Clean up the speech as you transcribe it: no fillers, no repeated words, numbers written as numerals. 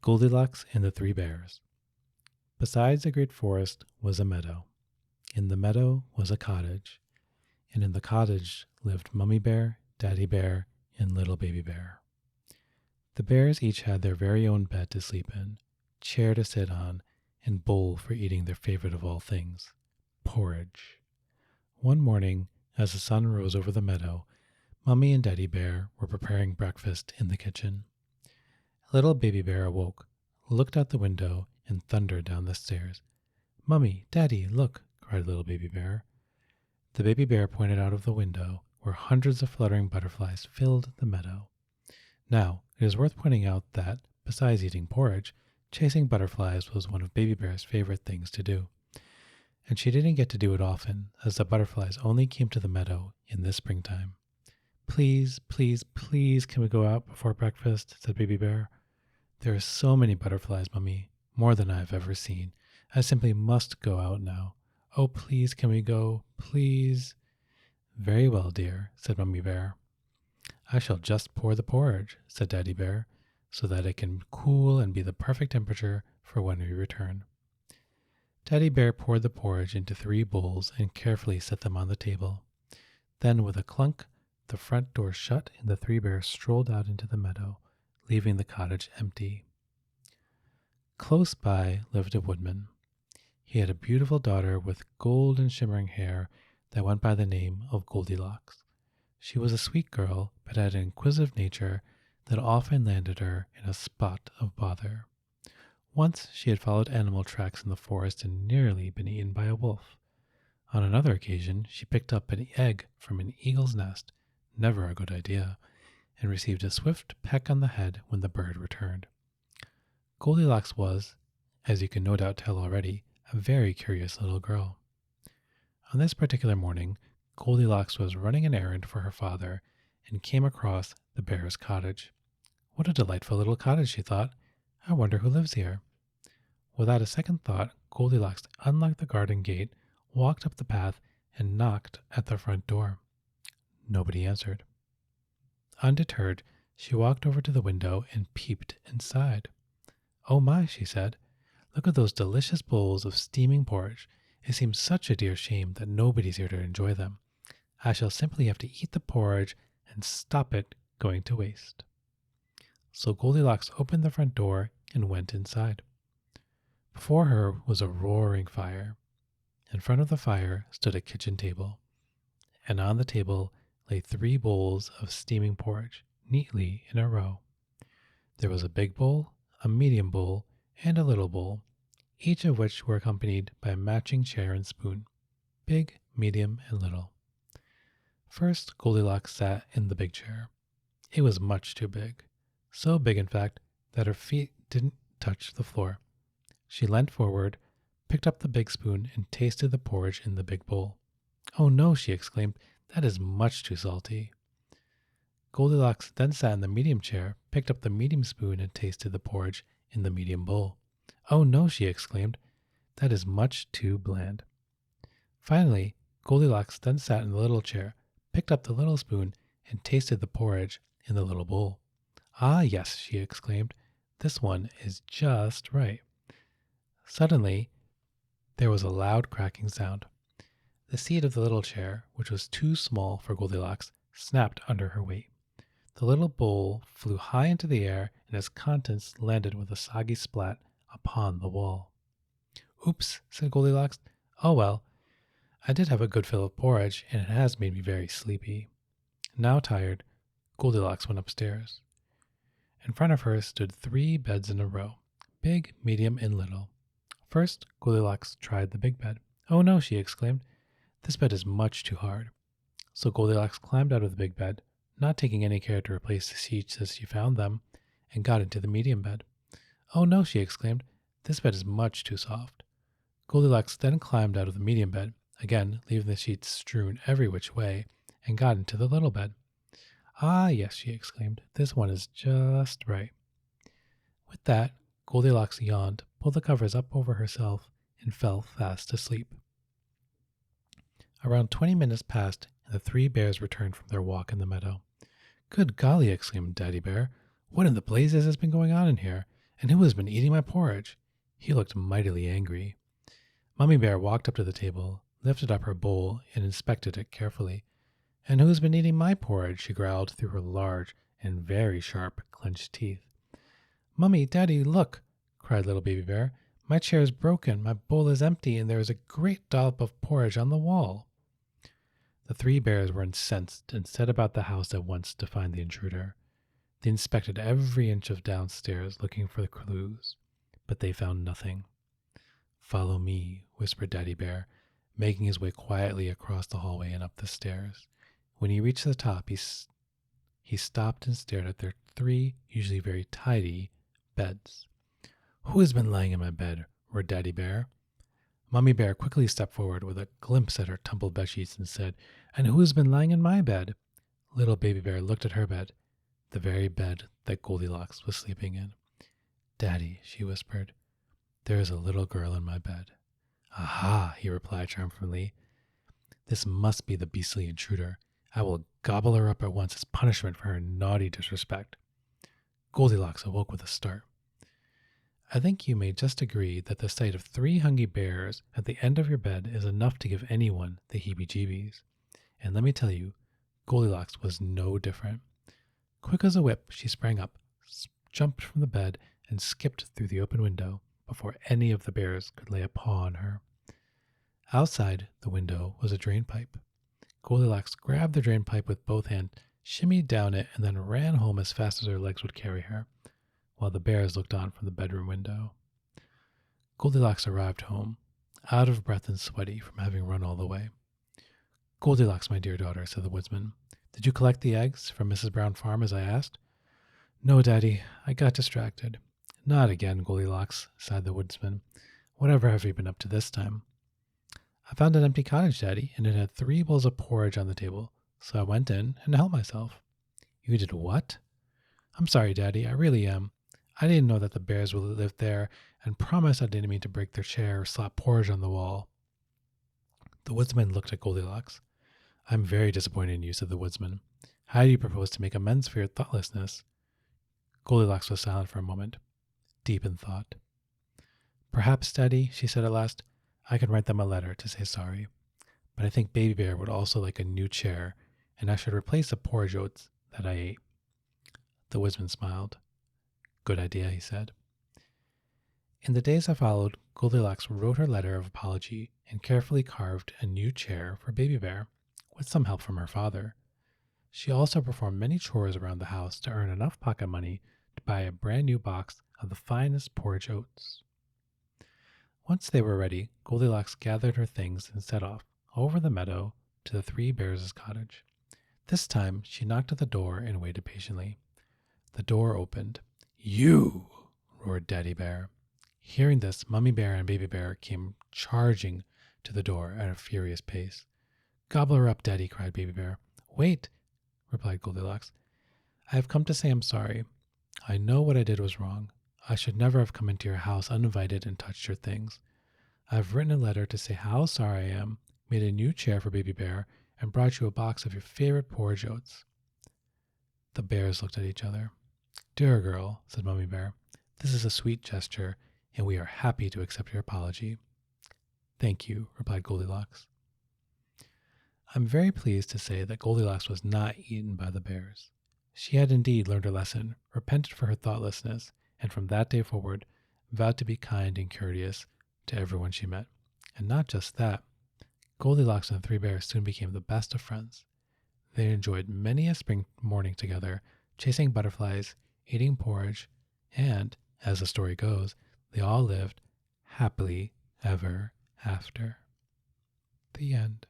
Goldilocks and the Three Bears. Besides the great forest was a meadow. In the meadow was a cottage, and in the cottage lived Mummy Bear, Daddy Bear, and Little Baby Bear. The bears each had their very own bed to sleep in, chair to sit on, and bowl for eating their favorite of all things, porridge. One morning, as the sun rose over the meadow, Mummy and Daddy Bear were preparing breakfast in the kitchen. Little Baby Bear awoke, looked out the window, and thundered down the stairs. "Mummy, Daddy, look!" cried Little Baby Bear. The baby bear pointed out of the window, where hundreds of fluttering butterflies filled the meadow. Now, it is worth pointing out that, besides eating porridge, chasing butterflies was one of Baby Bear's favorite things to do. And she didn't get to do it often, as the butterflies only came to the meadow in the springtime. "Please, please, please, can we go out before breakfast?" said Baby Bear. "There are so many butterflies, Mummy, more than I have ever seen. I simply must go out now. Oh, please, can we go? Please." "Very well, dear," said Mummy Bear. "I shall just pour the porridge," said Daddy Bear, "so that it can cool and be the perfect temperature for when we return." Daddy Bear poured the porridge into 3 bowls and carefully set them on the table. Then, with a clunk, the front door shut and the 3 bears strolled out into the meadow, leaving the cottage empty. Close by lived a woodman. He had a beautiful daughter with gold and shimmering hair that went by the name of Goldilocks. She was a sweet girl, but had an inquisitive nature that often landed her in a spot of bother. Once she had followed animal tracks in the forest and nearly been eaten by a wolf. On another occasion, she picked up an egg from an eagle's nest, never a good idea, and received a swift peck on the head when the bird returned. Goldilocks was, as you can no doubt tell already, a very curious little girl. On this particular morning, Goldilocks was running an errand for her father and came across the bear's cottage. "What a delightful little cottage," she thought. "I wonder who lives here." Without a second thought, Goldilocks unlocked the garden gate, walked up the path, and knocked at the front door. Nobody answered. Undeterred, she walked over to the window and peeped inside. "Oh my," she said, "look at those delicious bowls of steaming porridge. It seems such a dear shame that nobody's here to enjoy them. I shall simply have to eat the porridge and stop it going to waste." So Goldilocks opened the front door and went inside. Before her was a roaring fire. In front of the fire stood a kitchen table, and on the table lay 3 bowls of steaming porridge, neatly in a row. There was a big bowl, a medium bowl, and a little bowl, each of which were accompanied by a matching chair and spoon, big, medium, and little. First, Goldilocks sat in the big chair. It was much too big, so big, in fact, that her feet didn't touch the floor. She leant forward, picked up the big spoon, and tasted the porridge in the big bowl. "Oh no," she exclaimed, "that is much too salty." Goldilocks then sat in the medium chair, picked up the medium spoon, and tasted the porridge in the medium bowl. "Oh no," she exclaimed, "that is much too bland." Finally, Goldilocks then sat in the little chair, picked up the little spoon, and tasted the porridge in the little bowl. "Ah, yes," she exclaimed, "this one is just right." Suddenly, there was a loud cracking sound. The seat of the little chair, which was too small for Goldilocks, snapped under her weight. The little bowl flew high into the air, and its contents landed with a soggy splat upon the wall. "Oops," said Goldilocks. "Oh well, I did have a good fill of porridge, and it has made me very sleepy." Now tired, Goldilocks went upstairs. In front of her stood 3 beds in a row, big, medium, and little. First, Goldilocks tried the big bed. "Oh no," she exclaimed, "this bed is much too hard." So Goldilocks climbed out of the big bed, not taking any care to replace the sheets as she found them, and got into the medium bed. "Oh no," she exclaimed, "this bed is much too soft." Goldilocks then climbed out of the medium bed, again leaving the sheets strewn every which way, and got into the little bed. "Ah, yes," she exclaimed, "this one is just right." With that, Goldilocks yawned, pulled the covers up over herself, and fell fast asleep. Around 20 minutes passed, and the 3 bears returned from their walk in the meadow. "Good golly," exclaimed Daddy Bear, "what in the blazes has been going on in here? And who has been eating my porridge?" He looked mightily angry. Mummy Bear walked up to the table, lifted up her bowl, and inspected it carefully. "And who has been eating my porridge?" she growled through her large and very sharp clenched teeth. "Mummy, Daddy, look!" cried little Baby Bear. "My chair is broken, my bowl is empty, and there is a great dollop of porridge on the wall." The three bears were incensed and set about the house at once to find the intruder. They inspected every inch of downstairs, looking for the clues, but they found nothing. "Follow me," whispered Daddy Bear, making his way quietly across the hallway and up the stairs. When he reached the top, he stopped and stared at their three, usually very tidy, beds. "Who has been lying in my bed?" roared Daddy Bear. Mummy Bear quickly stepped forward with a glimpse at her tumbled bedsheets and said, "And who has been lying in my bed?" Little Baby Bear looked at her bed, the very bed that Goldilocks was sleeping in. "Daddy," she whispered, "there is a little girl in my bed." "Aha," he replied triumphantly. "This must be the beastly intruder. I will gobble her up at once as punishment for her naughty disrespect." Goldilocks awoke with a start. I think you may just agree that the sight of three hungry bears at the end of your bed is enough to give anyone the heebie-jeebies. And let me tell you, Goldilocks was no different. Quick as a whip, she sprang up, jumped from the bed, and skipped through the open window before any of the bears could lay a paw on her. Outside the window was a drain pipe. Goldilocks grabbed the drain pipe with both hands, shimmied down it, and then ran home as fast as her legs would carry her, while the bears looked on from the bedroom window. Goldilocks arrived home, out of breath and sweaty from having run all the way. "Goldilocks, my dear daughter," said the woodsman, "did you collect the eggs from Mrs. Brown Farm as I asked?" "No, Daddy, I got distracted." "Not again, Goldilocks," sighed the woodsman. "Whatever have you been up to this time?" "I found an empty cottage, Daddy, and it had 3 bowls of porridge on the table, so I went in and helped myself." "You did what?" "I'm sorry, Daddy, I really am. I didn't know that the bears would live there, and promised I didn't mean to break their chair or slap porridge on the wall." The woodsman looked at Goldilocks. "I'm very disappointed in you," said the woodsman. "How do you propose to make amends for your thoughtlessness?" Goldilocks was silent for a moment, deep in thought. "Perhaps, Daddy," she said at last, "I can write them a letter to say sorry. But I think Baby Bear would also like a new chair, and I should replace the porridge oats that I ate." The woodsman smiled. "Good idea," he said. In the days that followed, Goldilocks wrote her letter of apology and carefully carved a new chair for Baby Bear, with some help from her father. She also performed many chores around the house to earn enough pocket money to buy a brand new box of the finest porridge oats. Once they were ready, Goldilocks gathered her things and set off over the meadow to the three bears' cottage. This time she knocked at the door and waited patiently. The door opened. "You!" roared Daddy Bear. Hearing this, Mummy Bear and Baby Bear came charging to the door at a furious pace. "Gobble her up, Daddy," cried Baby Bear. "Wait," replied Goldilocks. "I have come to say I'm sorry. I know what I did was wrong. I should never have come into your house uninvited and touched your things. I've written a letter to say how sorry I am, made a new chair for Baby Bear, and brought you a box of your favorite porridge oats." The bears looked at each other. "Dear girl," said Mummy Bear, "this is a sweet gesture, and we are happy to accept your apology." "Thank you," replied Goldilocks. I'm very pleased to say that Goldilocks was not eaten by the bears. She had indeed learned her lesson, repented for her thoughtlessness, and from that day forward vowed to be kind and courteous to everyone she met. And not just that, Goldilocks and the three bears soon became the best of friends. They enjoyed many a spring morning together, chasing butterflies, eating porridge, and, as the story goes, they all lived happily ever after. The end.